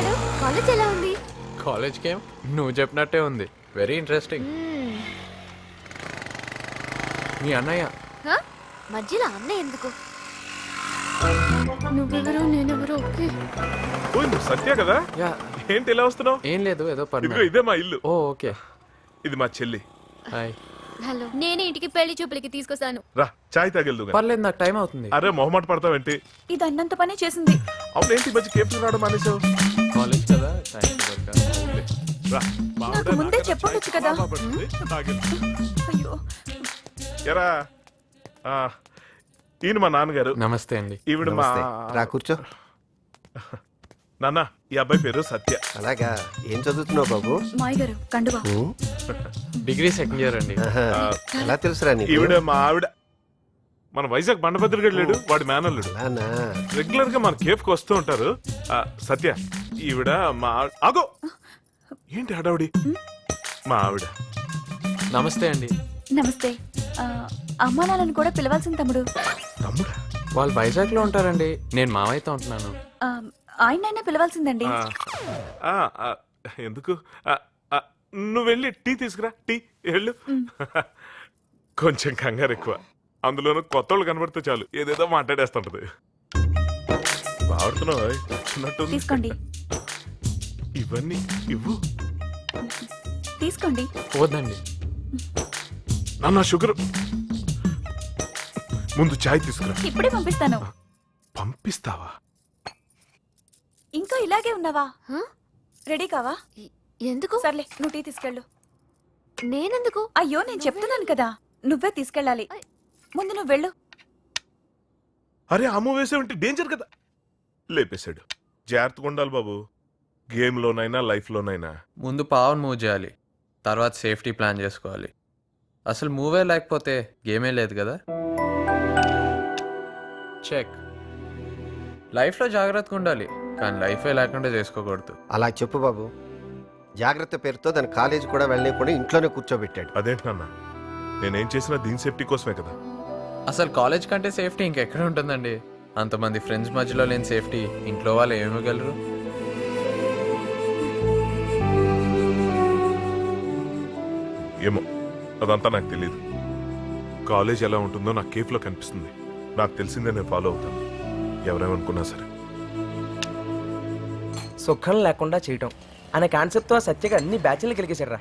చెప్తున్నాడు. కాలేజ్ ఎలా ఉంది? కాలేజ్ కేం నువ్వు చెప్పినట్టే ఉంది. Very interesting. మీ అన్నయ్య హ? మధ్యలో అన్న ఎందుకు? నువ్వెవరో నేనెవరో ఓకే. ఓయ్ నువ్వు సత్య కదా? యా ఏంటి ఇలా వస్తున్నావు? ఏం లేదు, ఏదో ఇదిగో పని. ఇదే మా ఇల్లు. ఓ ఓకే. ఇది మా చెల్లి. హాయ్. హలో. నేనే ఇంటికి పెళ్లి చూపులకి తీసుకొస్తాను. రా చాయ్ తాగెళ్దుగా. పర్లేదు, నాకు టైం అవుతుంది. అరే మొహమాట పడతావేంటి? ఇది అన్నంత పని చేసింది. అవునేంటి ఈ మధ్య కేఫ్ రావడం మానేసావు? కాలేజ్ కదా, టైం దొరకదు. రా మా ఆవిడ నాకు ముందే నాకన్నా చెప్పొచ్చు చాయ్ కదా. బాగా పడుతుంది. తాగెళ్ళు. అయ్యో ఎరా ఆ, ఈయన మా నాన్నగారు. నమస్తే అండి. ఈవిడ మా రా కూర్చో. నాన్న ఈ అబ్బాయి పేరు సత్య. అలాగా ఏం చదువుతున్నావు బాబు? మాయ గారు కండువా. డిగ్రీ సెకండ్ ఇయర్ అండి. ఆహా, ఎలా తెలుసురా నీకు? ఈవిడ మా ఆవిడ. మన వైజాగ్ బండభద్రగడ్ లేడు, వాడి మేనల్లుడు. అలానా? రెగ్యులర్ గా మన కేఫ్ కు వస్తూ ఉంటారు. సత్య ఈవిడ మా ఆగో ఏంటి హడావుడి? మా ఆవిడ. నమస్తే అండి. నమస్తే. అమ్మా నాన్నని కూడా పిలవాల్సిన తమ్ముడు. తమ్ముడా? వాళ్ళు వైజాగ్ లో ఉంటారండి, నేను మావయ్యతో ఉంటున్నాను. ఆయనైనా పిలవాల్సిందండి. ఆ, ఆ, ఎందుకు? నువ్వు వెళ్ళి టీ తీసుకురా. టీ వెళ్ళు. కొంచెం కంగారు ఎక్కువ, అందులోనూ కొత్త వాళ్ళు కనబడితే చాలు ఏదేదో మాట్లాడేస్తుంటది. బాగుతున్నావు. తీసుకోండి. ఇవన్నీ ఇవ్వు. తీసుకోండి. వద్దండి. నాన్న షుగర్. ముందు చాయ్ తీసుకురా. ఇప్పుడే పంపిస్తాను. పంపిస్తావా? ఇంకా ఇలాగే ఉన్నావా? హ? రెడీ కావా? ఎందుకు? సర్లే నువ్వు టీ తీసుకెళ్ళు. నేనెందుకు? అయ్యో నేను చెప్తున్నాను కదా, నువ్వే తీసుకెళ్ళాలి. ముందు నువ్వు వెళ్ళు. అరే అమ్మ వేసేవంటి డేంజర్ కదా. లేపేశాడు. జాగ్రత్తగా ఉండాలి బాబు, గేమ్ లోనైనా లైఫ్ లోనైనా. ముందు పావును మూవ్ చేయాలి, తర్వాత సేఫ్టీ ప్లాన్ చేసుకోవాలి. అసలు మూవే లేకపోతే గేమే లేదు కదా. చెక్. లైఫ్లో జాగ్రత్తగా ఉండాలి, కానీ లైఫే లేకుండా చేసుకోకూడదు. అలా చెప్పు బాబు. జాగ్రత్త పేరుతో దాని కాలేజీ కూడా వెళ్ళలేకుండా ఇంట్లోనే కూర్చోబెట్టాడు. అదేంటి నాన్న, నేనేం చేసినా దీని సేఫ్టీ కోసమే కదా. అసలు కాలేజ్ కంటే సేఫ్టీ ఇంకెక్కడ ఉంటుందండి? అంతమంది ఫ్రెండ్స్ మధ్యలో లేని సేఫ్టీ ఇంట్లో వాళ్ళు ఏమిగలరు? ఏమో, అదంతా నాకు తెలియదు. కాలేజ్ ఎలా ఉంటుందో నాకు కేఫ్లో కనిపిస్తుంది. నాకు తెలిసిందే నేను ఫాలో అవుతాను, ఎవరేమనుకున్నా సరే. సుఖం లేకుండా చేయటం అనే కాన్సెప్ట్తో సత్యగా అన్ని బ్యాచ్లు గెలిగేశాడు రా.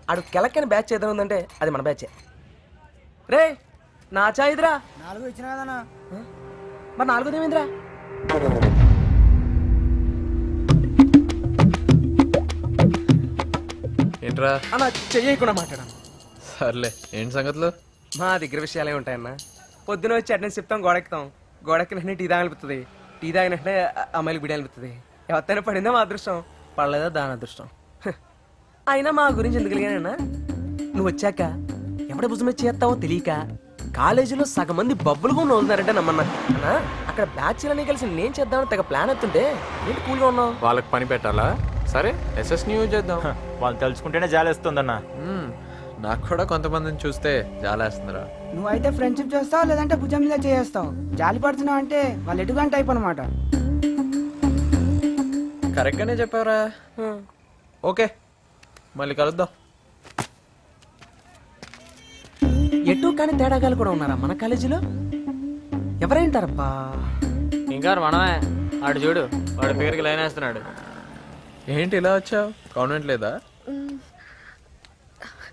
ఆడు కెలక్కని బ్యాచ్ ఏదైనా ఉందంటే అది మన బ్యాచే. రే నా చాయ్ ఇదిరా. 4 ఇచ్చినా కదన్నా. మరి 4 ఏమైందిరా? ఏంట్రా? అన్న చెయ్యకుండా మాట్లాడాను. సర్లే, ఏంటి సంగతులు? మా దగ్గర విషయాలే ఉంటాయన్న. పొద్దున వచ్చి అటెండెన్స్ చెప్తాం, గోడెక్కుతాం. గోడెక్కిన వెంటనే టీ తాగనిపిస్తుంది. టీ తాగిన వెంటనే అమ్మాయిలకు బిడి అనిపిస్తుంది. ఎవరితైనా పడిందా మా అదృష్టం, పడలేదా దాని అదృష్టం. హ. అయినా మా గురించి ఎందుకు తెలియనా? నువ్వు వచ్చాక ఎవడ భుజం మీద చేస్తావో తెలియక కాలేజీలో సగం మంది బబ్బులుగా వదులుతున్నారంటే నమ్మన్నా. అన్నా అక్కడ బ్యాచ్లన్నీ కలిసి నేను చేద్దామని తెగ ప్లాన్ ఎత్తుంటే ఏంటి కూల్గా ఉన్నావు? వాళ్ళకి పని పెట్టాలా? సరే ఎస్ఎస్ న్యూ చేద్దాం. వాళ్ళు తలుచుకుంటేనే జాలేస్తుందన్నా. నాకు కూడా కొంతమందిని చూస్తే జాలేస్తుందిరా. నువ్వైతే ఫ్రెండ్షిప్ చేస్తావు, లేదంటే భుజం మీద చేస్తావు. జాలి పడుతున్నావు అంటే వాళ్ళు ఎటుగంట టైప్ అనమాట. కరెక్ట్గానే చెప్పావురా. ఓకే, మళ్ళీ కలుద్దాం. ఎటు కానీ తేడాగాలు కూడా ఉన్నారా మన కాలేజీలో? ఎవరైంటారబ్బా? ఇంకా మనమే. ఆడు చూడు, వాడి పేరుకి లైన్ వేస్తున్నాడు. ఏంటి ఇలా వచ్చావు? కాన్వెంట్ లేదా?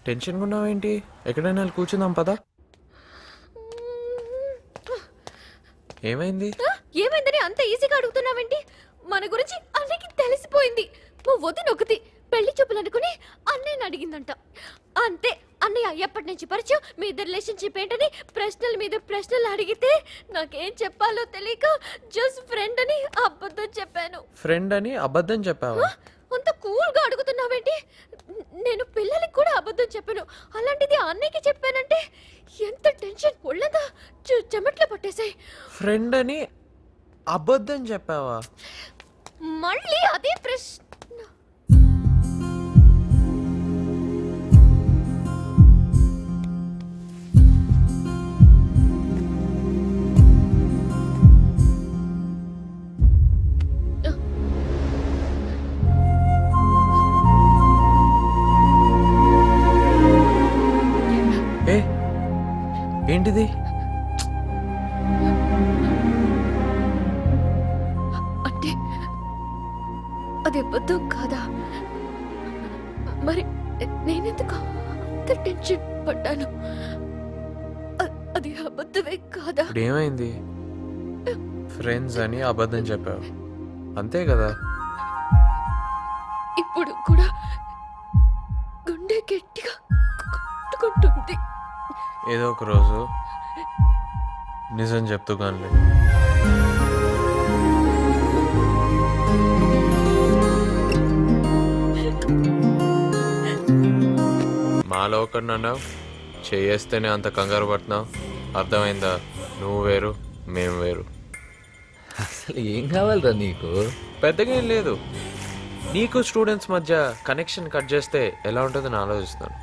టెన్షన్గా ఉన్నావేంటి? ఎక్కడైనా వెళ్ళి కూర్చుందాం పదా. ఏమైంది? ఏమైందని అంత ఈజీగా అడుగుతున్నావేంటి? మన గురించి అన్నయ్యకి తెలిసిపోయింది. నువ్వు వదిన ఒకటి పెళ్లి చూపులు అనుకుని అన్నయ్యని అడిగిందంట. అంతే, అన్నయ్య ఎప్పటి నుంచి పరిచయం, మీ ఇద్దరు రిలేషన్షిప్ ఏంటని ప్రశ్నల మీద ప్రశ్నలు అడిగితే నాకేం చెప్పాలో తెలియక జస్ట్ ఫ్రెండ్ అని అబద్ధం చెప్పాను. ఫ్రెండ్ అని అబద్ధం చెప్పావా? అంత కూల్ గా అడుగుతున్నావేంటి? నేను పిల్లలకి కూడా అబద్ధం చెప్పాను, అలాంటిది అన్నయ్యకి చెప్పానంటే ఎంత టెన్షన్. ఒళ్ళంతా చెమట్లు పట్టేశాయి. ఫ్రెండ్ అని అబద్ధం చెప్పావా? మళ్ళీ అదే ప్రశ్న. అది అబద్ధం కాదా? మరి నేనెందుకు అంత టెన్షన్ పడ్డాను? అది అబద్ధమే కాదా? ఇప్పుడు ఏమైంది? ఫ్రెండ్స్ అని అబద్ధం చెప్పావు అంతే కదా. ఇప్పుడు కూడా గుండె గట్టిగా కొట్టుకుంటుంది. ఏదో ఒక రోజు నిజం చెప్తూ కానీ మాలో ఒకటి అన్నావు, చేయేస్తేనే అంత కంగారు పడుతున్నావు. అర్థమైందా? నువ్వు వేరు, మేము వేరు. అసలు ఏం కావాలరా నీకు? పెద్దగా ఏం లేదు. నీకు స్టూడెంట్స్ మధ్య కనెక్షన్ కట్ చేస్తే ఎలా ఉంటుందని ఆలోచిస్తున్నాను.